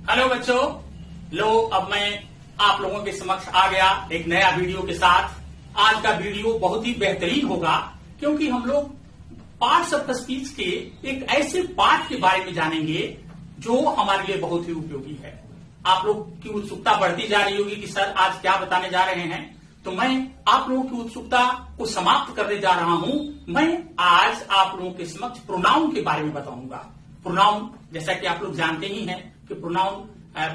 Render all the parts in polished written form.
Hello बच्चों, लो अब मैं आप लोगों के समक्ष आ गया एक नया वीडियो के साथ। आज का वीडियो बहुत ही बेहतरीन होगा क्योंकि हम लोग पार्ट्स ऑफ स्पीच के एक ऐसे पार्ट के बारे में जानेंगे जो हमारे लिए बहुत ही उपयोगी है। आप लोग की उत्सुकता बढ़ती जा रही होगी कि सर आज क्या बताने जा रहे हैं, तो मैं आप लोगों की उत्सुकता को समाप्त करने जा रहा हूं। मैं आज आप लोगों के समक्ष प्रोनाउन के बारे में बताऊंगा। प्रोनाउन, जैसा कि आप लोग जानते ही हैं कि प्रोनाउन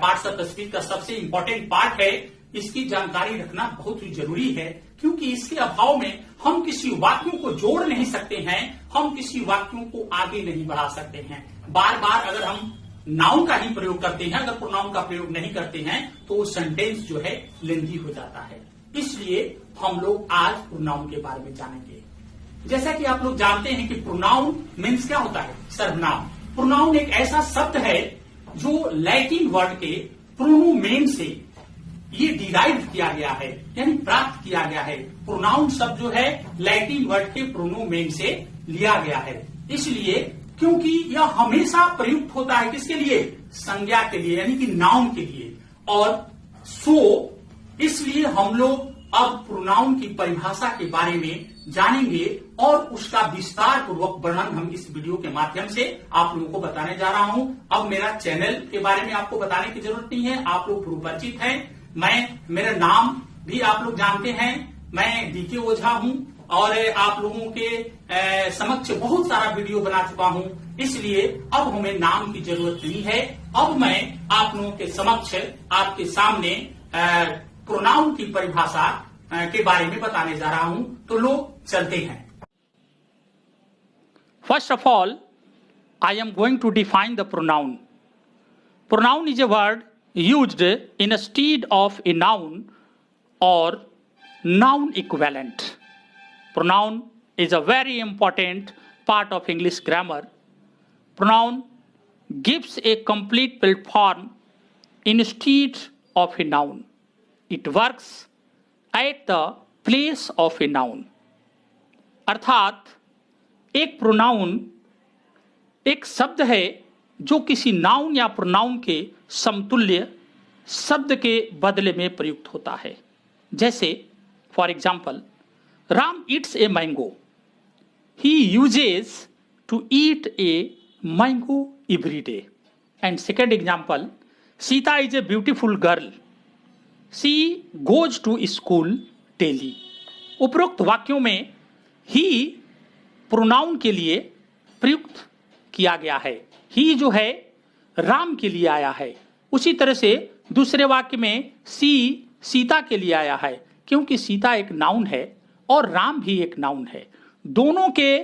पार्ट्स ऑफ स्पीच का सबसे इंपॉर्टेंट पार्ट है। इसकी जानकारी रखना बहुत ही जरूरी है क्योंकि इसके अभाव में हम किसी वाक्यों को जोड़ नहीं सकते हैं, हम किसी वाक्यों को आगे नहीं बढ़ा सकते हैं। बार बार अगर हम नाउन का ही प्रयोग करते हैं, अगर प्रोनाउन का प्रयोग नहीं करते हैं तो वो सेंटेंस जो है लेंथी हो जाता है। इसलिए हम लोग आज प्रोनाउन के बारे में जानेंगे। जैसा कि आप लोग जानते हैं कि प्रोनाउन मीन्स क्या होता है, सर्वनाम। प्रोनाउन एक ऐसा शब्द है जो लैटिन वर्ड के प्रोनोमेन से ये डिराइव किया गया है, यानी प्राप्त किया गया है। प्रोनाउन शब्द जो है लैटिन वर्ड के प्रोनोमेन से लिया गया है। इसलिए क्योंकि यह हमेशा प्रयुक्त होता है किसके लिए, संज्ञा के लिए, यानी कि नाउन के लिए। और इसलिए हम लोग अब प्रोनाउन की परिभाषा के बारे में जानेंगे और उसका विस्तार पूर्वक वर्णन हम इस वीडियो के माध्यम से आप लोगों को बताने जा रहा हूं। अब मेरा चैनल के बारे में आपको बताने की जरूरत नहीं है, आप लोग पूर्व परिचित हैं। मेरा नाम भी आप लोग जानते हैं, मैं डीके ओझा हूं और आप लोगों के समक्ष बहुत सारा वीडियो बना चुका हूं। इसलिए अब हमें नाम की जरूरत नहीं है। अब मैं आप लोगों के समक्ष आपके सामने प्रोनाउन की परिभाषा के बारे में बताने जा रहा हूं। तो लोग चलते हैं। First of all, I am going to define the pronoun. Pronoun is a word used instead of a noun or noun equivalent. Pronoun is a very important part of English grammar. Pronoun gives a complete platform instead of a noun. It works at the place of a noun. अर्थात एक pronoun एक शब्द है जो किसी noun या pronoun के समतुल्य शब्द के बदले में प्रयुक्त होता है। जैसे for example, Ram eats a mango, he uses to eat a mango every day. And second example, Sita is a beautiful girl, she goes to school daily. उपरोक्त वाक्यों में ही प्रोनाउन के लिए प्रयुक्त किया गया है। ही जो है राम के लिए आया है। उसी तरह से दूसरे वाक्य में सीता के लिए आया है, क्योंकि सीता एक नाउन है और राम भी एक नाउन है। दोनों के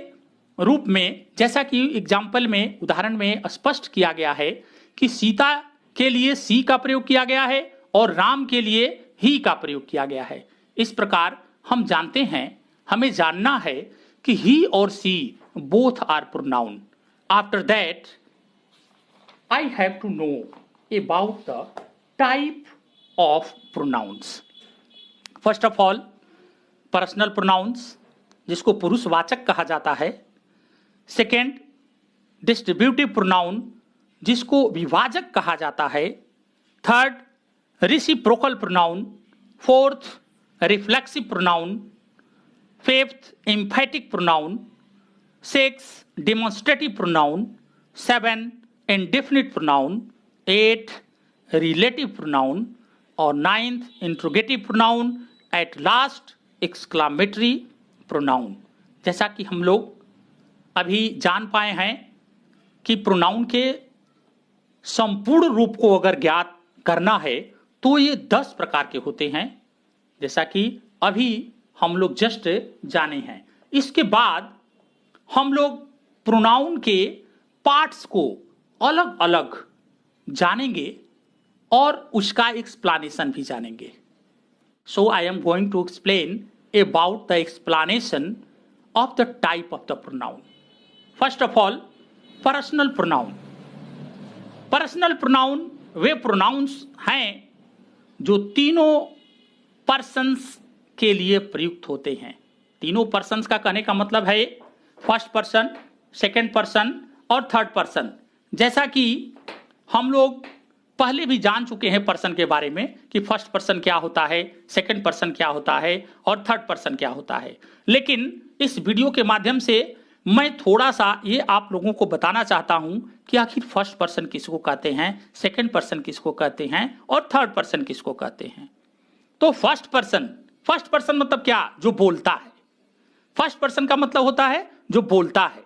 रूप में, जैसा कि एग्जाम्पल में, उदाहरण में स्पष्ट किया गया है कि सीता के लिए सी का प्रयोग किया गया है और राम के लिए ही का प्रयोग किया गया है। इस प्रकार हम जानते हैं, हमें जानना है कि ही और she both are pronoun. After that I have to know about the type of pronouns. First of all, personal pronouns, जिसको पुरुषवाचक कहा जाता है। सेकेंड, डिस्ट्रीब्यूटिव प्रोनाउन, जिसको विभाजक कहा जाता है। Third, reciprocal pronoun. Fourth, reflexive pronoun. Fifth, emphatic pronoun. Six, demonstrative pronoun. Seven, indefinite pronoun. Eight, relative pronoun. और ninth, interrogative pronoun. At last, exclamatory pronoun. जैसा कि हम लोग अभी जान पाए हैं कि प्रोनाउन के संपूर्ण रूप को अगर ज्ञात करना है तो ये 10 प्रकार के होते हैं, जैसा कि अभी हम लोग जस्ट जाने हैं। इसके बाद हम लोग प्रोनाउन के पार्ट्स को अलग अलग जानेंगे और उसका एक्सप्लेनेशन भी जानेंगे। So I am going to explain about the explanation of the type of the pronoun. First of all, personal pronoun. Personal pronoun वे प्रोनाउंस हैं जो तीनों पर्सन्स के लिए प्रयुक्त होते हैं। तीनों पर्सन्स का कहने का मतलब है फर्स्ट पर्सन, सेकंड पर्सन और थर्ड पर्सन। जैसा कि हम लोग पहले भी जान चुके हैं पर्सन के बारे में कि फर्स्ट पर्सन क्या होता है, सेकंड पर्सन क्या होता है और थर्ड पर्सन क्या होता है। लेकिन इस वीडियो के माध्यम से मैं थोड़ा सा ये आप लोगों को बताना चाहता हूं कि आखिर फर्स्ट पर्सन किसको कहते हैं, सेकंड पर्सन किसको कहते हैं और थर्ड पर्सन किसको कहते हैं। तो फर्स्ट पर्सन मतलब क्या? जो बोलता है। फर्स्ट पर्सन का मतलब होता है जो बोलता है,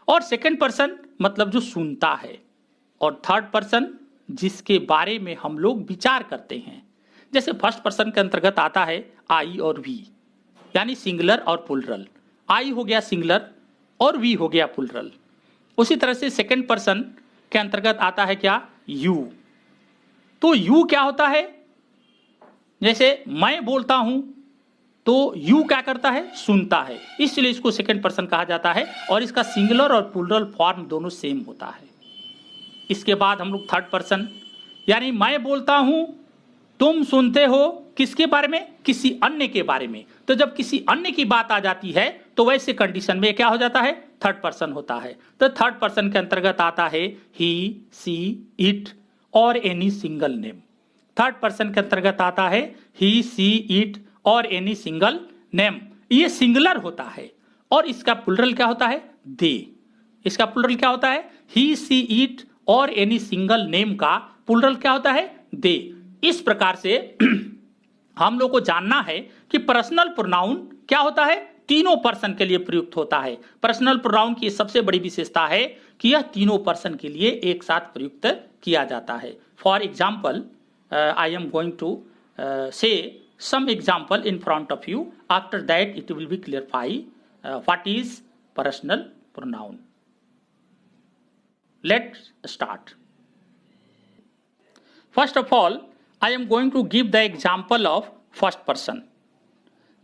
और सेकंड पर्सन मतलब जो सुनता है, और थर्ड पर्सन जिसके बारे में हम लोग विचार करते हैं। जैसे फर्स्ट पर्सन के अंतर्गत आता है आई और वी, यानी सिंगुलर और प्लूरल। आई हो गया सिंगुलर और वी हो गया प्लूरल। उसी तरह से सेकंड पर्सन के अंतर्गत आता है क्या? यू। तो यू क्या होता है? जैसे मैं बोलता हूं तो यू क्या करता है? सुनता है, इसलिए इसको सेकंड पर्सन कहा जाता है, और इसका सिंगुलर और प्लूरल फॉर्म दोनों सेम होता है। इसके बाद हम लोग थर्ड पर्सन, यानी मैं बोलता हूं, तुम सुनते हो, किसके बारे में? किसी अन्य के बारे में। तो जब किसी अन्य की बात आ जाती है तो वैसे कंडीशन में क्या हो जाता है? थर्ड पर्सन होता है। तो थर्ड पर्सन के अंतर्गत आता है ही, सी, इट और any single name. Third person के अंतर्गत आता है ही, सी, इट और एनी सिंगल नेम। ये सिंगुलर होता है, और इसका प्लूरल क्या होता है? दे। इसका प्लूरल क्या होता है? ही, सी, इट और एनी सिंगल नेम का प्लूरल क्या होता है? दे। इस प्रकार से हम लोग को जानना है कि पर्सनल प्रोनाउन क्या होता है? तीनों पर्सन के लिए प्रयुक्त होता है। पर्सनल प्रोनाउन की सबसे बड़ी विशेषता है कि यह तीनों पर्सन के लिए एक साथ प्रयुक्त किया जाता है। For example, I am going to say some example in front of you. After that it will be clarify what is personal pronoun. Let's start. First of all, I am going to give the example of first person.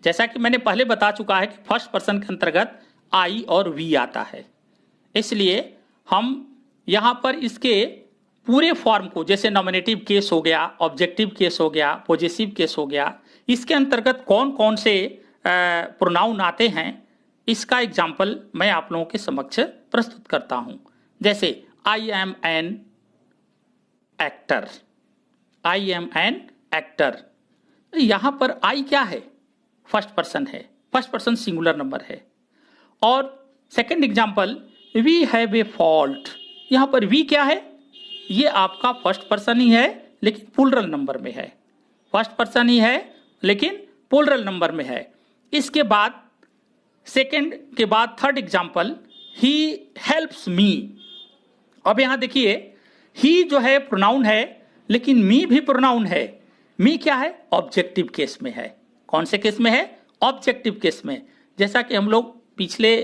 जैसा कि मैंने पहले बता चुका है कि first person के अंतर्गत आई और वी आता है, इसलिए हम यहां पर इसके पूरे फॉर्म को, जैसे नॉमिनेटिव केस हो गया, ऑब्जेक्टिव केस हो गया, पॉजेसिव केस हो गया, इसके अंतर्गत कौन कौन से प्रोनाउन आते हैं, इसका एग्जाम्पल मैं आप लोगों के समक्ष प्रस्तुत करता हूं। जैसे I am an actor. I am an actor, यहां पर आई क्या है? फर्स्ट पर्सन है, फर्स्ट पर्सन सिंगुलर नंबर है। और second example, we have a fault. यहां पर वी क्या है? ये आपका फर्स्ट पर्सन ही है लेकिन प्लूरल नंबर में है। फर्स्ट पर्सन ही है लेकिन प्लूरल नंबर में है। इसके बाद सेकंड के बाद third example, he helps me. अब यहां देखिए, ही जो है प्रोनाउन है लेकिन मी भी प्रोनाउन है। मी क्या है? ऑब्जेक्टिव केस में है। कौन से केस में है? ऑब्जेक्टिव केस में। जैसा कि हम लोग पिछले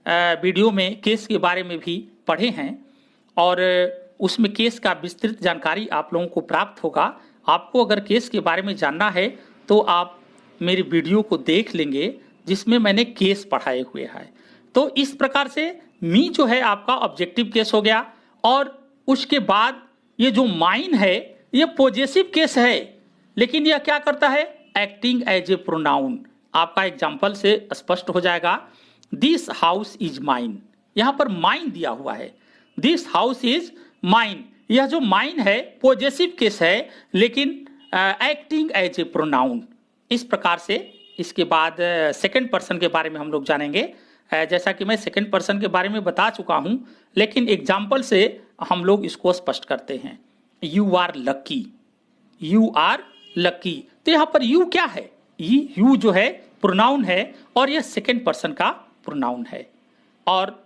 वीडियो में केस के बारे में भी पढ़े हैं, और उसमें केस का विस्तृत जानकारी आप लोगों को प्राप्त होगा। आपको अगर केस के बारे में जानना है तो आप मेरी वीडियो को देख लेंगे जिसमें मैंने केस पढ़ाए हुए हैं। तो इस प्रकार से मी जो है आपका ऑब्जेक्टिव केस हो गया, और उसके बाद ये जो माइन है ये पॉजेसिव केस है, लेकिन यह क्या करता है? Acting as a pronoun. आपका एग्जाम्पल से स्पष्ट हो जाएगा। दिस हाउस इज माइन, यहां पर माइन दिया हुआ है, दिस हाउस इज माइन। यह जो माइन है पॉजेसिव केस है लेकिन एक्टिंग एज ए प्रोनाउन। इस प्रकार से इसके बाद सेकंड पर्सन के बारे में हम लोग जानेंगे। जैसा कि मैं सेकंड पर्सन के बारे में बता चुका हूं, लेकिन एग्जाम्पल से हम लोग इसको स्पष्ट करते हैं। You are lucky, you are lucky. तो यहां पर यू क्या है? यू जो है प्रोनाउन है और यह सेकंड पर्सन का प्रोनाउन है। और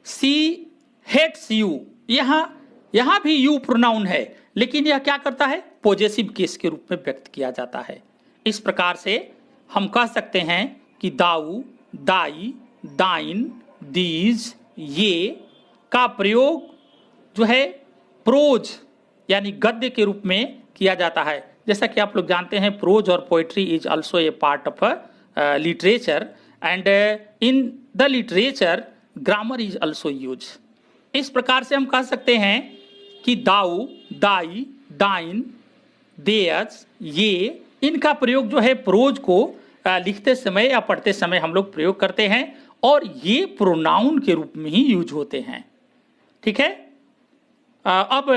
सी हेट्स यू, यहां भी यू प्रोनाउन है लेकिन यह क्या करता है? पॉजेसिव केस के रूप में व्यक्त किया जाता है। इस प्रकार से हम कह सकते हैं कि दाऊ, दाई, दाइन, दीज, ये का प्रयोग जो है प्रोज यानी गद्य के रूप में किया जाता है। जैसा कि आप लोग जानते हैं, प्रोज और poetry is also a part of literature, and in the literature grammar is also use. इस प्रकार से हम कह सकते हैं कि दाऊ, दाई, दाइन, देयस, ये, इनका प्रयोग जो है प्रोज को लिखते समय या पढ़ते समय हम लोग प्रयोग करते हैं, और ये प्रोनाउन के रूप में ही यूज होते हैं। ठीक है। अब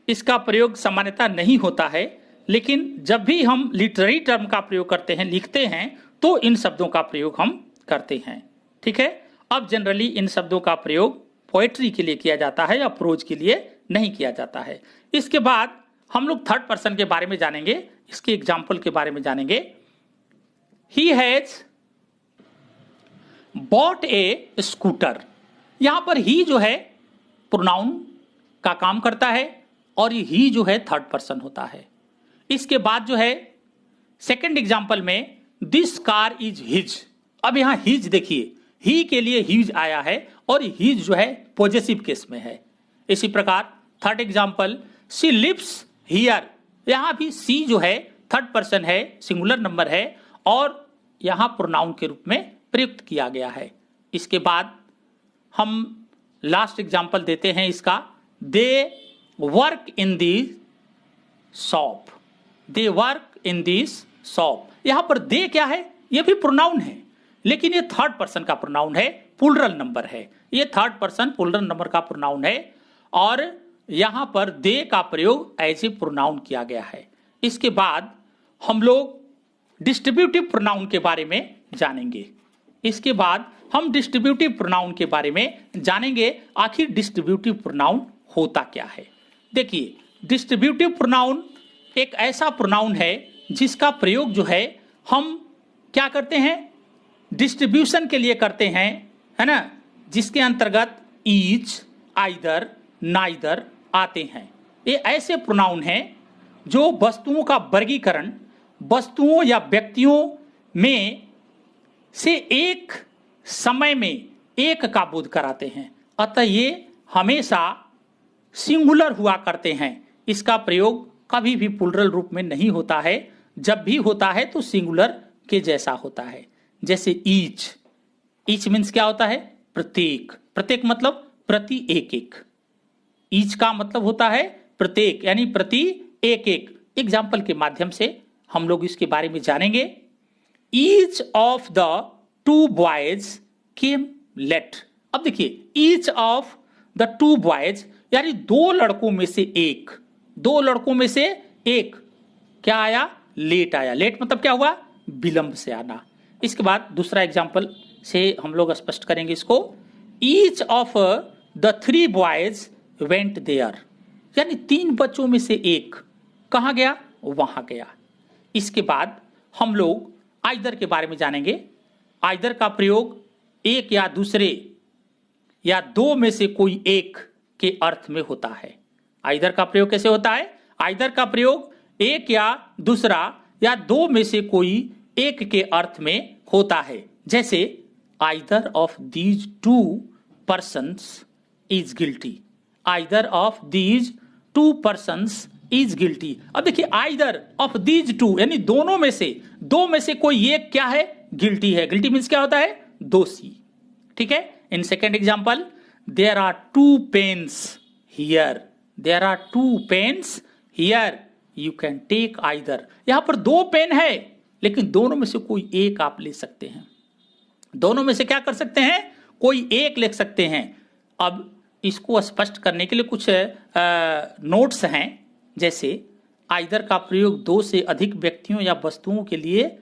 इसका प्रयोग सामान्यतः नहीं होता है, लेकिन जब भी हम लिटरेरी टर्म का प्रयोग करते हैं, लिखते हैं, तो इन शब्दों का प्रयोग हम करते हैं। ठीक है, अब जनरली इन शब्दों का प्रयोग पोएट्री के लिए किया जाता है या प्रोज के लिए नहीं किया जाता है। इसके बाद हम लोग थर्ड पर्सन के बारे में जानेंगे, इसके एग्जाम्पल के बारे में जानेंगे। He has bot A scooter. यहां पर ही जो है प्रोनाउन का काम करता है और ये ही जो है थर्ड पर्सन होता है। इसके बाद जो है सेकंड एग्जाम्पल में दिस कार इज हिज। अब यहां हिज देखिए, ही के लिए हिज आया है और हिज जो है पॉजेसिव केस में है। इसी प्रकार third example she lives here. यहां भी सी जो है थर्ड पर्सन है, सिंगुलर नंबर है और यहां प्रोनाउन के रूप में प्रयुक्त किया गया है। इसके बाद हम लास्ट एग्जाम्पल देते हैं इसका, they work in the shop. They work in this shop. यहां पर दे क्या है, यह भी प्रोनाउन है, लेकिन ये थर्ड पर्सन का प्रोनाउन है, प्लूरल नंबर है। ये थर्ड पर्सन प्लूरल नंबर का प्रोनाउन है और यहां पर दे का प्रयोग एज ए प्रोनाउन किया गया है। इसके बाद हम लोग डिस्ट्रीब्यूटिव प्रोनाउन के बारे में जानेंगे। इसके बाद हम डिस्ट्रीब्यूटिव प्रोनाउन के बारे में जानेंगे, आखिर डिस्ट्रीब्यूटिव प्रोनाउन होता क्या है। देखिए, डिस्ट्रीब्यूटिव प्रोनाउन एक ऐसा प्रोनाउन है जिसका प्रयोग जो है हम क्या करते हैं, डिस्ट्रीब्यूशन के लिए करते हैं, है ना, जिसके अंतर्गत ईच, आइदर, नाइदर आते हैं। ये ऐसे प्रोनाउन हैं जो वस्तुओं का वर्गीकरण वस्तुओं या व्यक्तियों में से एक समय में एक का बोध कराते हैं, अतः ये हमेशा सिंगुलर हुआ करते हैं। इसका प्रयोग कभी भी प्लूरल रूप में नहीं होता है, जब भी होता है तो सिंगुलर के जैसा होता है। जैसे ईच, ईच मीन्स क्या होता है, प्रत्येक। प्रत्येक मतलब प्रति एक एक। ईच का मतलब होता है प्रत्येक, यानी प्रति एक एक। एग्जाम्पल के माध्यम से हम लोग इसके बारे में जानेंगे। Each of the two boys came late. अब देखिए, each of the two boys यानी दो लड़कों में से एक, दो लड़कों में से एक क्या आया, लेट आया। लेट मतलब क्या हुआ, विलंब से आना। इसके बाद दूसरा एग्जाम्पल से हम लोग स्पष्ट करेंगे इसको। Each of the three boys went there, यानी तीन बच्चों में से एक कहां गया, वहां गया। इसके बाद हम लोग आइदर के बारे में जानेंगे। आइदर का प्रयोग एक या दूसरे या दो में से कोई एक के अर्थ में होता है। आइदर का प्रयोग कैसे होता है, आइदर का प्रयोग एक या दूसरा या दो में से कोई एक के अर्थ में होता है। जैसे either of these two persons is guilty. Either of these two persons is guilty. अब देखिए, आइदर ऑफ दीज टू यानी दोनों में से, दो में से कोई एक क्या है, गिल्टी है। गिल्टी मीन्स क्या होता है, दोषी। ठीक है। In second example, there are two pens here. There are two pens here, you can take either. यहां पर दो पेन है, लेकिन दोनों में से कोई एक आप ले सकते हैं। दोनों में से क्या कर सकते हैं, कोई एक ले सकते हैं। अब इसको स्पष्ट करने के लिए कुछ नोट्स हैं। जैसे आइदर का प्रयोग दो से अधिक व्यक्तियों या वस्तुओं के लिए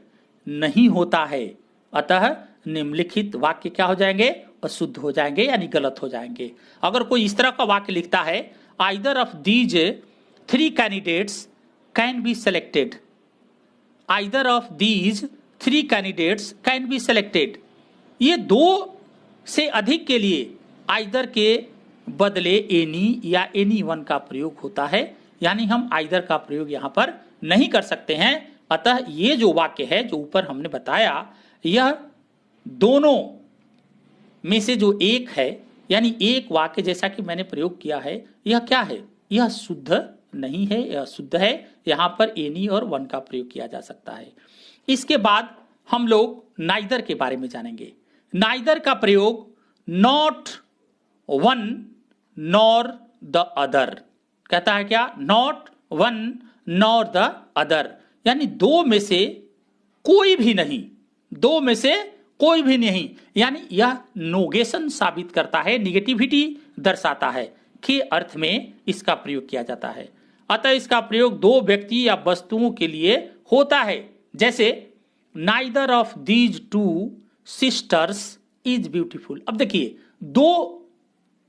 नहीं होता है, अतः निम्नलिखित वाक्य क्या हो जाएंगे, अशुद्ध हो जाएंगे यानी गलत हो जाएंगे। अगर कोई इस तरह का वाक्य लिखता है, either of these three candidates can be selected. Either of these three candidates can be selected, ये दो से अधिक के लिए आइदर के बदले एनी या एनी वन का प्रयोग होता है, यानी हम आइदर का प्रयोग यहां पर नहीं कर सकते हैं। अतः ये जो वाक्य है जो ऊपर हमने बताया, यह दोनों में से जो एक है, यानी एक वाक्य जैसा कि मैंने प्रयोग किया है, यह क्या है, यह शुद्ध नहीं है, यह शुद्ध है। यहां पर एनी और वन का प्रयोग किया जा सकता है। इसके बाद हम लोग नाइदर के बारे में जानेंगे। नाइदर का प्रयोग not one nor the other कहता है। क्या, not one nor the other, यानी दो में से कोई भी नहीं, दो में से कोई भी नहीं, यानी यह नोगेशन साबित करता है, निगेटिविटी दर्शाता है के अर्थ में इसका प्रयोग किया जाता है। अतः इसका प्रयोग दो व्यक्ति या वस्तुओं के लिए होता है, जैसे neither of these two sisters is beautiful. अब देखिए, दो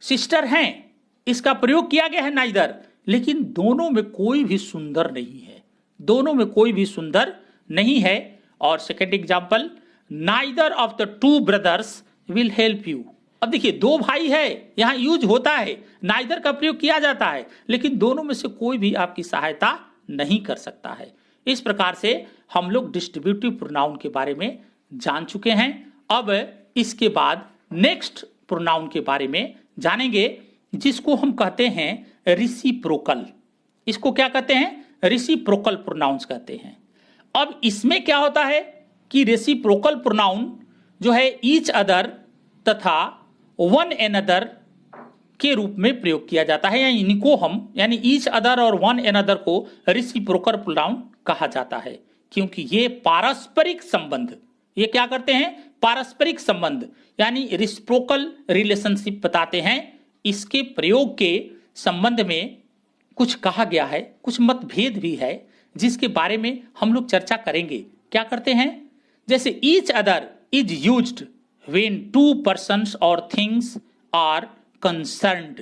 सिस्टर हैं, इसका प्रयोग किया गया है नाइदर, लेकिन दोनों में कोई भी सुंदर नहीं है, दोनों में कोई भी सुंदर नहीं है। और second example, neither of the two brothers will help you. अब देखिए, दो भाई है, यहां यूज होता है, नाइदर का प्रयोग किया जाता है, लेकिन दोनों में से कोई भी आपकी सहायता नहीं कर सकता है। इस प्रकार से हम लोग डिस्ट्रीब्यूटिव प्रोनाउन के बारे में जान चुके हैं। अब इसके बाद नेक्स्ट प्रोनाउन के बारे में जानेंगे, जिसको हम कहते हैं रिसिप्रोकल। इसको क्या कहते हैं? रिसिप्रोकल प्रोनाउंस कहते हैं। अब इसमें क्या होता है कि रेसिप्रोकल प्रोनाउन जो है ईच अदर तथा वन एनदर के रूप में प्रयोग किया जाता है, या इनको हम यानी ईच अदर और वन एनदर को रेसिप्रोकल प्रोनाउन कहा जाता है, क्योंकि ये पारस्परिक संबंध, ये क्या करते हैं? पारस्परिक संबंध यानी रेसिप्रोकल रिलेशनशिप बताते हैं। इसके प्रयोग के संबंध में कुछ कहा गया है, कुछ मतभेद भी है, जिसके बारे में हम लोग चर्चा करेंगे। क्या करते हैं? जैसे each other is used when to persons और थिंग्स आर कंसर्न्ड,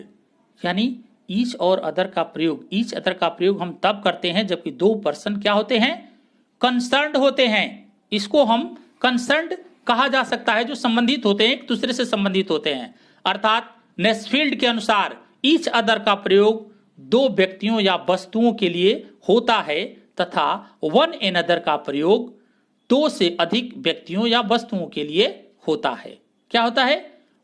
यानी ईच और अदर का प्रयोग, ईच अदर का प्रयोग हम तब करते हैं जबकि दो पर्सन क्या होते हैं? कंसर्न्ड होते हैं। इसको हम कंसर्न्ड कहा जा सकता है, जो संबंधित होते हैं, एक दूसरे से संबंधित होते हैं। अर्थात नेस्फील्ड के अनुसार ईच अदर का प्रयोग दो व्यक्तियों या वस्तुओं के लिए होता है, तथा वन एनदर का प्रयोग दो से अधिक व्यक्तियों या वस्तुओं के लिए होता है। क्या होता है?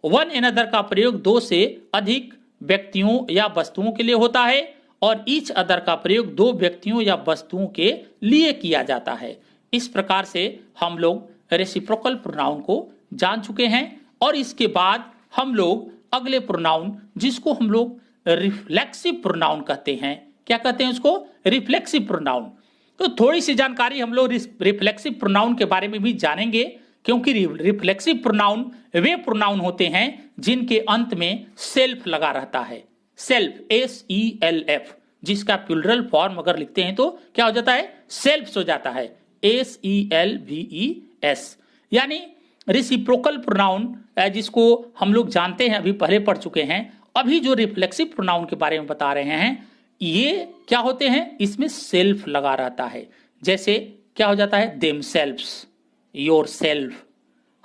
वन एनदर का प्रयोग दो से अधिक व्यक्तियों या वस्तुओं के लिए होता है, और ईच अदर का प्रयोग दो व्यक्तियों या वस्तुओं के लिए किया जाता है। इस प्रकार से हम लोग रेसिप्रोकल प्रोनाउन को जान चुके हैं। और इसके बाद हम लोग अगले प्रोनाउन, जिसको हम लोग रिफ्लेक्सिव प्रोनाउन कहते हैं। क्या कहते हैं उसको? Reflexive pronoun. तो थोड़ी सी जानकारी हम लोग रिफ्लेक्सिव प्रोनाउन के बारे में भी जानेंगे, क्योंकि रिफ्लेक्सिव प्रोनाउन वे प्रोनाउन होते हैं जिनके अंत में सेल्फ लगा रहता है। सेल्फ, SELF, जिसका प्लूरल फॉर्म अगर लिखते हैं तो क्या हो जाता है? सेल्फ्स हो जाता है, SELVES। यानी रेसिप्रोकल प्रोनाउन, जिसको हम लोग जानते हैं, अभी पहले पढ़ चुके हैं। अभी जो रिफ्लेक्सिव प्रोनाउन के बारे में बता रहे हैं, ये क्या होते हैं? इसमें सेल्फ लगा रहता है। जैसे क्या हो जाता है? देमसेल्व्स, योरसेल्फ,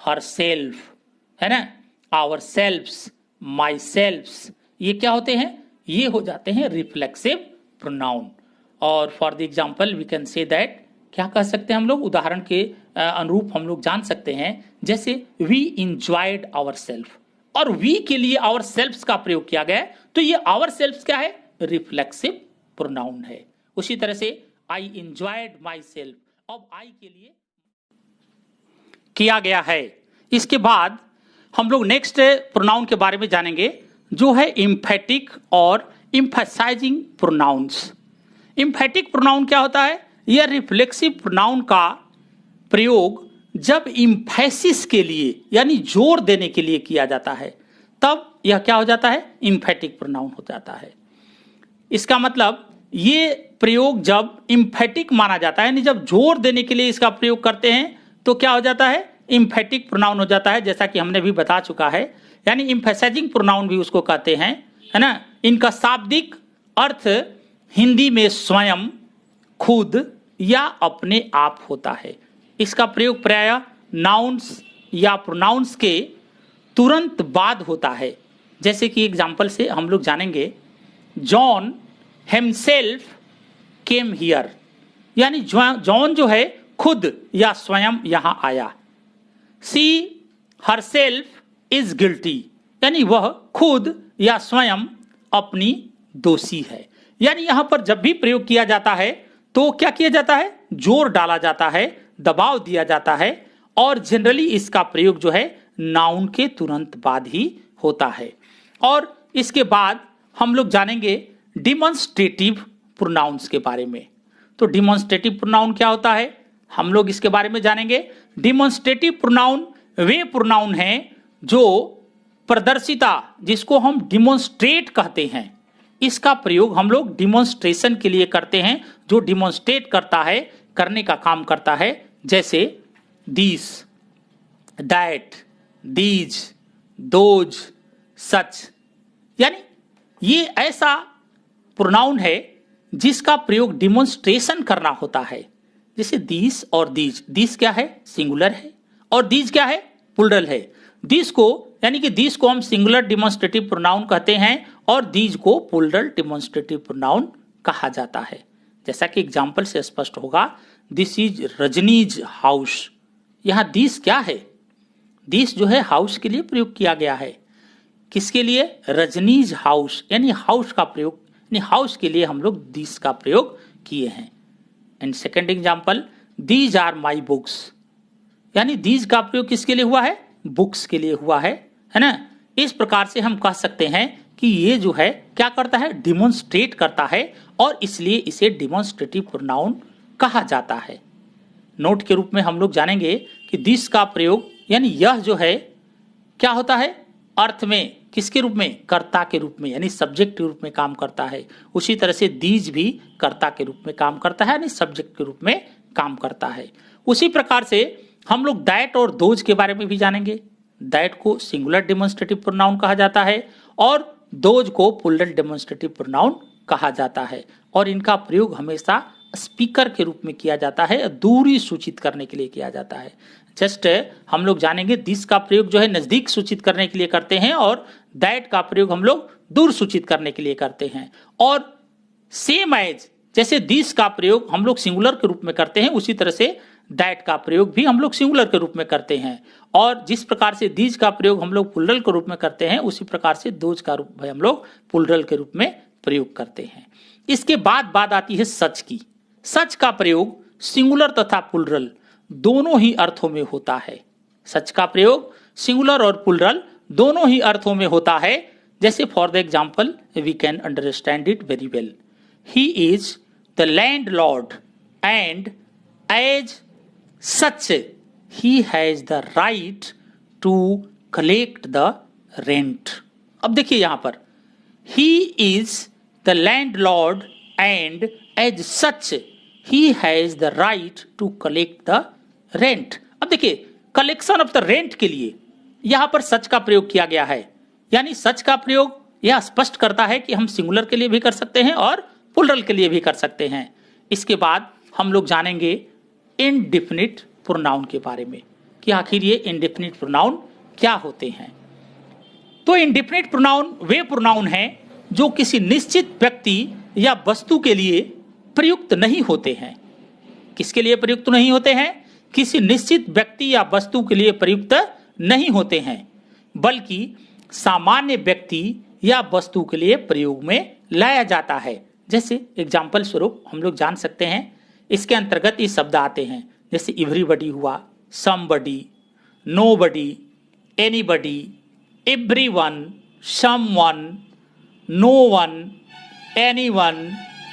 हरसेल्फ, है ना, आवरसेल्व्स, माईसेल्व्स, ये क्या होते हैं? ये हो जाते हैं रिफ्लेक्सिव प्रोनाउन। और for the example we can say that, क्या कह सकते हैं हम लोग? उदाहरण के अनुरूप हम लोग जान सकते हैं, जैसे वी इंजॉयड आवर सेल्फ, और वी के लिए आवर सेल्फ्स का प्रयोग किया गया है, तो ये आवर सेल्फ्स क्या है? रिफ्लेक्सिव प्रोनाउन है। उसी तरह से आई इंजॉयड माई सेल्फ, अब आई के लिए किया गया है। इसके बाद हम लोग नेक्स्ट प्रोनाउन के बारे में जानेंगे, जो है इम्फेटिक और इम्फेसाइजिंग प्रोनाउंस। इम्फेटिक प्रोनाउन क्या होता है? यह रिफ्लेक्सिव प्रोनाउन का प्रयोग जब इम्फेसिस के लिए यानी जोर देने के लिए किया जाता है, तब यह क्या हो जाता है? इम्फेटिक प्रोनाउन हो जाता है। इसका मतलब ये प्रयोग जब इम्फेटिक माना जाता है, यानी जब जोर देने के लिए इसका प्रयोग करते हैं, तो क्या हो जाता है? इम्फेटिक प्रोनाउन हो जाता है, जैसा कि हमने भी बता चुका है। यानी इम्फेसाइजिंग प्रोनाउन भी उसको कहते हैं, है ना। इनका शाब्दिक अर्थ हिंदी में स्वयं, खुद या अपने आप होता है। इसका प्रयोग प्रायः नाउन्स या प्रोनाउंस के तुरंत बाद होता है। जैसे कि एग्जाम्पल से हम लोग जानेंगे, जॉन हिमसेल्फ केम हियर, यानी जॉन जो है खुद या स्वयं यहां आया। सी हरसेल्फ इज गिल्टी, यानी वह खुद या स्वयं अपनी दोषी है। यानी यहां पर जब भी प्रयोग किया जाता है तो क्या किया जाता है? जोर डाला जाता है, दबाव दिया जाता है, और जनरली इसका प्रयोग जो है नाउन के तुरंत बाद ही होता है। और इसके बाद हम लोग जानेंगे डिमॉन्स्ट्रेटिव प्रोनाउंस के बारे में। तो डिमॉन्स्ट्रेटिव प्रोनाउन क्या होता है, हम लोग इसके बारे में जानेंगे। डिमॉन्स्ट्रेटिव प्रोनाउन वे प्रोनाउन हैं जो प्रदर्शिता, जिसको हम डिमोन्स्ट्रेट कहते हैं, इसका प्रयोग हम लोग डिमोन्स्ट्रेशन के लिए करते हैं, जो डिमोन्स्ट्रेट करता है, करने का काम करता है, जैसे दिस, दैट, दीज, दोज, सच। यानी ये ऐसा प्रोनाउन है जिसका प्रयोग डिमोन्स्ट्रेशन करना होता है। जैसे दिस और दीज, दिस क्या है? सिंगुलर है, और दीज क्या है? प्लूरल है। दिस को यानी कि दिस को हम सिंगुलर डिमोन्स्ट्रेटिव प्रोनाउन कहते हैं और दीज को प्लूरल डिमोन्स्ट्रेटिव प्रोनाउन कहा जाता है। जैसा कि एग्जाम्पल से स्पष्ट होगा, दिस इज रजनीज हाउस। यहां दिस क्या है? दिस जो है हाउस के लिए प्रयोग किया गया है। किसके लिए? रजनीज हाउस, यानी हाउस का प्रयोग, यानी हाउस के लिए हम लोग दिस का प्रयोग किए हैं। And second example, these are my books, यानी दीज का प्रयोग किसके लिए हुआ है? बुक्स के लिए हुआ है ना। इस प्रकार से हम कह सकते हैं कि ये जो है क्या करता है? डिमोन्स्ट्रेट करता है, और इसलिए इसे डिमोन्स्ट्रेटिव प्रोनाउन कहा जाता है। नोट के रूप में हम लोग जानेंगे कि दिस का प्रयोग, यानी यह जो है क्या होता है? अर्थ में किसके रूप में? कर्ता के रूप में, यानी सब्जेक्ट के रूप में काम करता है। उसी तरह से दीज भी कर्ता के रूप में काम करता है, यानी सब्जेक्ट के रूप में काम करता है। उसी प्रकार से हम लोग दैट और दोज के बारे में भी जानेंगे। दैट को सिंगुलर डिमोन्स्ट्रेटिव प्रोनाउन कहा जाता है और दोज को प्लूरल डिमोन्स्ट्रेटिव प्रोनाउन कहा जाता है, और इनका प्रयोग हमेशा स्पीकर के रूप में किया जाता है, दूरी सूचित करने के लिए किया जाता है। जस्ट हम लोग जानेंगे दिस का प्रयोग जो है नजदीक सूचित करने के लिए करते हैं, और दैट का प्रयोग हम लोग दूर सूचित करने के लिए करते हैं। और सेम एज जैसे दिस का प्रयोग हम लोग सिंगुलर के रूप में करते हैं, उसी तरह से दैट का प्रयोग भी हम लोग सिंगुलर के रूप में करते हैं। और जिस प्रकार से दीज का प्रयोग हम लोग प्लूरल के रूप में करते हैं, उसी प्रकार से दोज का रूप में हम लोग प्लूरल के रूप में प्रयोग करते हैं। इसके बाद बात आती है सच की। सच का प्रयोग सिंगुलर तथा प्लूरल दोनों ही अर्थों में होता है। सच का प्रयोग सिंगुलर और प्लूरल दोनों ही अर्थों में होता है। जैसे for the example we can understand it very well. He is the landlord and as such he has the right to collect the rent. अब देखिए यहां पर he is the landlord and as such he has the right to collect the rent. अब देखिए collection of the rent के लिए यहां पर सच का प्रयोग किया गया है, यानी सच का प्रयोग यह स्पष्ट करता है कि हम सिंगुलर के लिए भी कर सकते हैं और प्लूरल के लिए भी कर सकते हैं। इसके बाद हम लोग जानेंगे इंडेफिनिट प्रोनाउन के बारे में कि आखिर ये इंडेफिनिट प्रोनाउन क्या होते हैं। तो इंडेफिनिट प्रोनाउन वे प्रोनाउन हैं जो किसी निश्चित व्यक्ति या वस्तु के लिए प्रयुक्त नहीं होते हैं। किसके लिए प्रयुक्त नहीं होते हैं? किसी निश्चित व्यक्ति या वस्तु के लिए प्रयुक्त नहीं होते हैं, बल्कि सामान्य व्यक्ति या वस्तु के लिए प्रयोग में लाया जाता है। जैसे एग्जाम्पल स्वरूप हम लोग जान सकते हैं, इसके अंतर्गत ये शब्द आते हैं, जैसे एवरीबडी हुआ, somebody, nobody, anybody, everyone, someone, no one, anyone,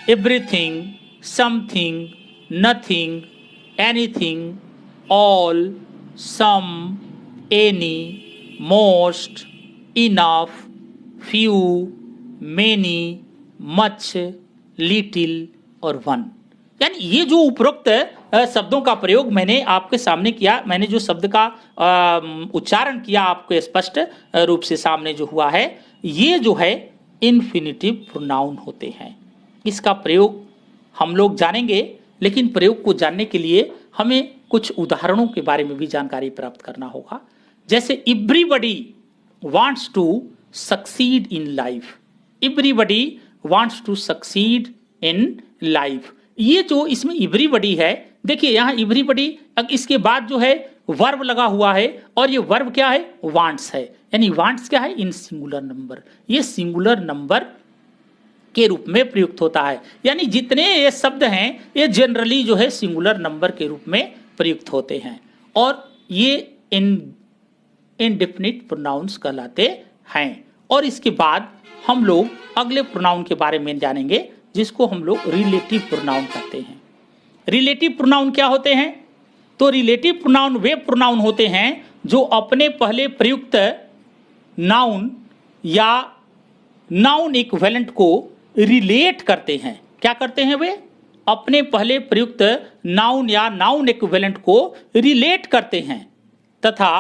everything, something, nothing, anything, all, some, any, most, enough, few, many, much, little और वन। यानी ये जो उपरोक्त शब्दों का प्रयोग मैंने आपके सामने किया, मैंने जो शब्द का उच्चारण किया आपको स्पष्ट रूप से सामने जो हुआ है, ये जो है इन्फिनिटिव प्रोनाउन होते हैं। इसका प्रयोग हम लोग जानेंगे, लेकिन प्रयोग को जानने के लिए हमें कुछ उदाहरणों के बारे में भी जानकारी प्राप्त करना होगा। जैसे everybody wants to succeed in life. Everybody wants to succeed in life. ये जो इसमें एवरीबडी है, देखिए यहाँ एवरीबडी, इसके बाद जो है वर्ब लगा हुआ है, और ये वर्ब क्या है? वांट्स है। यानी वांट्स क्या है? इन सिंगुलर नंबर। ये सिंगुलर नंबर के रूप में प्रयुक्त होता है। यानी जितने ये शब्द हैं ये जनरली जो है सिंगुलर नंबर के रूप में प्रयुक्त होते हैं, और ये इंडेफिनिट प्रोनाउंस कहलाते हैं। और इसके बाद हम लोग अगले प्रोनाउन के बारे में जानेंगे, जिसको हम लोग रिलेटिव प्रोनाउन कहते हैं। रिलेटिव प्रोनाउन क्या होते हैं? तो रिलेटिव प्रोनाउन वे प्रोनाउन होते हैं जो अपने पहले प्रयुक्त नाउन या नाउन इक्विवेलेंट को रिलेट करते हैं। क्या करते हैं वे? अपने पहले प्रयुक्त नाउन या नाउन इक्विवेलेंट को रिलेट करते हैं तथा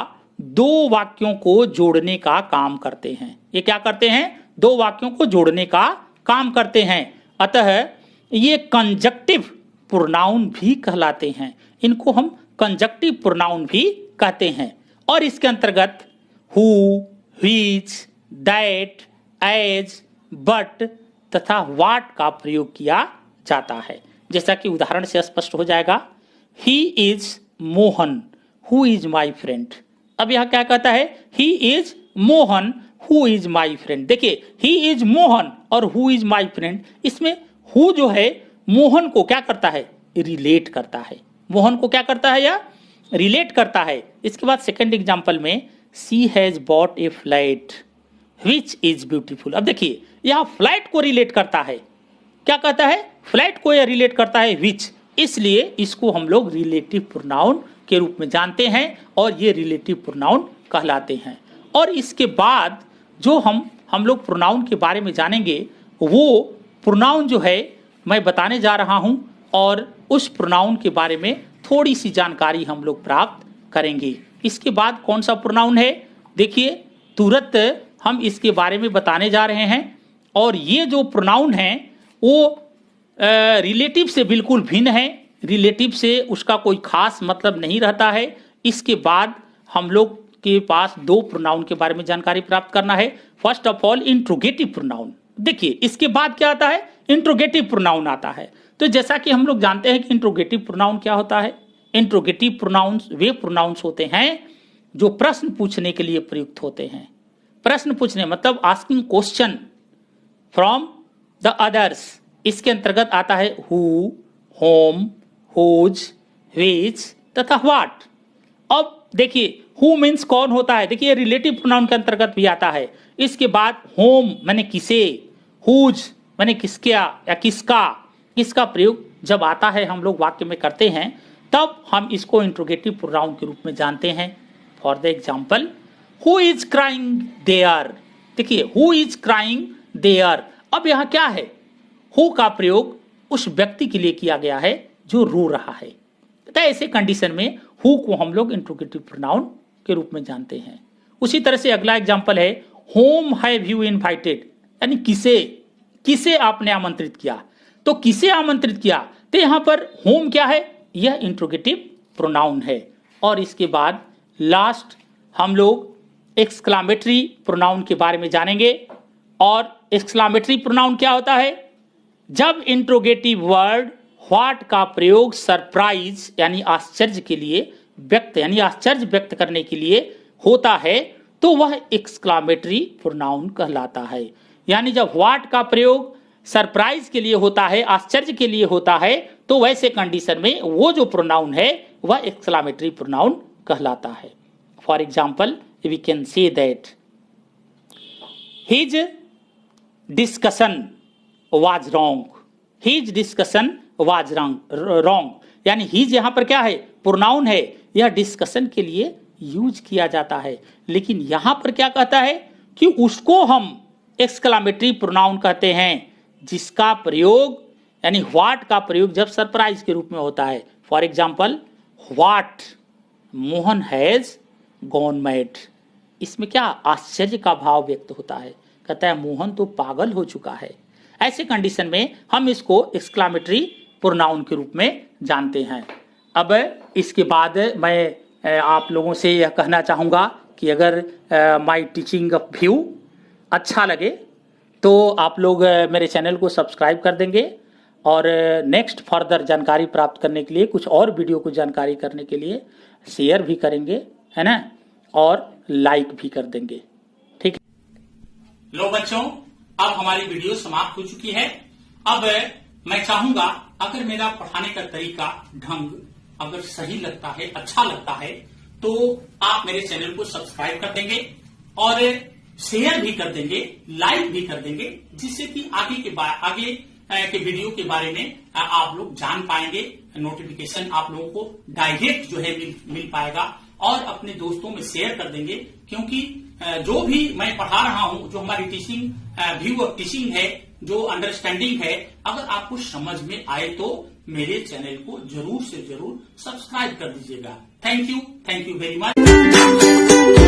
दो वाक्यों को जोड़ने का काम करते हैं। ये क्या करते हैं? दो वाक्यों को जोड़ने का काम करते हैं। अतः ये कंजक्टिव प्रोनाउन भी कहलाते हैं। इनको हम कंजक्टिव प्रोनाउन भी कहते हैं। और इसके अंतर्गत who, which, that, as, but तथा व्हाट का प्रयोग किया जाता है। जैसा कि उदाहरण से स्पष्ट हो जाएगा, he is Mohan who is my friend. अब यह क्या कहता है? He is Mohan who is my friend. देखिए, ही इज मोहन और हु इज माई फ्रेंड, इसमें हु जो है मोहन को क्या करता है? रिलेट करता है। मोहन को क्या करता है? या रिलेट करता है। इसके बाद सेकंड एग्जांपल में, she has bot A flight which is beautiful. अब देखिए, यह फ्लाइट को रिलेट करता है। क्या कहता है? फ्लाइट को यह रिलेट करता है विच, इसलिए इसको हम लोग रिलेटिव प्रोनाउन के रूप में जानते हैं और ये रिलेटिव प्रोनाउन कहलाते हैं। और इसके बाद जो हम लोग प्रोनाउन के बारे में जानेंगे, वो प्रोनाउन जो है मैं बताने जा रहा हूं और उस प्रोनाउन के बारे में थोड़ी सी जानकारी हम लोग प्राप्त करेंगे। इसके बाद कौन सा प्रोनाउन है? देखिए, तुरंत हम इसके बारे में बताने जा रहे हैं। और ये जो प्रोनाउन है वो रिलेटिव से बिल्कुल भिन्न है। रिलेटिव से उसका कोई खास मतलब नहीं रहता है। इसके बाद हम लोग के पास दो प्रोनाउन के बारे में जानकारी प्राप्त करना है। First of all interrogative pronoun. देखिए, इसके बाद क्या आता है? इंट्रोगेटिव प्रोनाउन आता है। तो जैसा कि हम लोग जानते हैं कि इंट्रोगेटिव प्रोनाउन क्या होता है। इंट्रोगेटिव प्रोनाउंस वे प्रोनाउंस होते हैं जो प्रश्न पूछने के लिए प्रयुक्त होते हैं। प्रश्न पूछने मतलब asking question from the others. इसके अंतर्गत आता है हु, होम, हुज, व्हिच तथा व्हाट। अब देखिए, हु मीन्स कौन होता है। देखिए, रिलेटिव प्रोनाउन के अंतर्गत भी आता है। इसके बाद होम माने किसे, हुज माने किसका या किसका। इसका प्रयोग जब आता है हम लोग वाक्य में करते हैं, तब हम इसको इंट्रोगेटिव प्रोनाउन के रूप में जानते हैं। For the example, who is crying there. देखिए, हु इज क्राइंग देयर। अब यह क्या है? हु का प्रयोग उस व्यक्ति के लिए किया गया है जो रो रहा है। तो ऐसे कंडीशन में हु को हम लोग इंट्रोगेटिव प्रोनाउन के रूप में जानते हैं। उसी तरह से अगला एग्जांपल है, होम हैव यू इनवाइटेड, यानी किसे आपने आमंत्रित किया। तो किसे आमंत्रित किया, तो यहां पर होम क्या है? यह इंट्रोगेटिव प्रोनाउन है। और इसके बाद लास्ट हम लोग एक्सक्लामेटरी प्रोनाउन के बारे में जानेंगे। और एक्सक्लामेटरी प्रोनाउन क्या होता है? जब इंट्रोगेटिव वर्ड व्हाट का प्रयोग सरप्राइज यानी आश्चर्य के लिए व्यक्त यानी आश्चर्य व्यक्त करने के लिए होता है, तो वह एक्सक्लामेटरी प्रोनाउन कहलाता है। यानी जब व्हाट का प्रयोग सरप्राइज के लिए होता है, आश्चर्य के लिए होता है, तो वैसे कंडीशन में वो जो प्रोनाउन है वह एक्सक्लामेटरी प्रोनाउन कहलाता है। For example, we can say that his discussion was wrong. His discussion was wrong, यानी हिज यहां पर क्या है? प्रोनाउन है। यह डिस्कशन के लिए यूज किया जाता है। लेकिन यहां पर क्या कहता है कि उसको हम एक्सक्लामेटरी प्रोनाउन कहते हैं जिसका प्रयोग यानी व्हाट का प्रयोग जब सरप्राइज के रूप में होता है। For example, what Mohan has gone mad. इसमें क्या आश्चर्य का भाव व्यक्त होता है। कहता है मोहन तो पागल हो चुका है। ऐसे कंडीशन में हम इसको एक्सक्लामेटरी प्रोनाउन के रूप में जानते हैं। अब इसके बाद मैं आप लोगों से यह कहना चाहूँगा कि अगर माय टीचिंग ऑफ व्यू अच्छा लगे तो आप लोग मेरे चैनल को सब्सक्राइब कर देंगे और नेक्स्ट फर्दर जानकारी प्राप्त करने के लिए, कुछ और वीडियो को जानकारी करने के लिए शेयर भी करेंगे, है ना, और लाइक भी कर देंगे। ठीक है। लो बच्चों, अब हमारी वीडियो समाप्त हो चुकी है। अब मैं चाहूंगा अगर मेरा पढ़ाने का तरीका ढंग अगर सही लगता है, अच्छा लगता है, तो आप मेरे चैनल को सब्सक्राइब कर देंगे और शेयर भी कर देंगे, लाइक भी कर देंगे, जिससे कि आगे के वीडियो के बारे में आप लोग जान पाएंगे। नोटिफिकेशन आप लोगों को डायरेक्ट जो है मिल पाएगा और अपने दोस्तों में शेयर कर देंगे, क्योंकि जो भी मैं पढ़ा रहा हूं, जो हमारी टीचिंग व्यू ऑफ टीचिंग है, जो अंडरस्टैंडिंग है, अगर आपको समझ में आए तो मेरे चैनल को जरूर से जरूर सब्सक्राइब कर दीजिएगा। Thank you very much.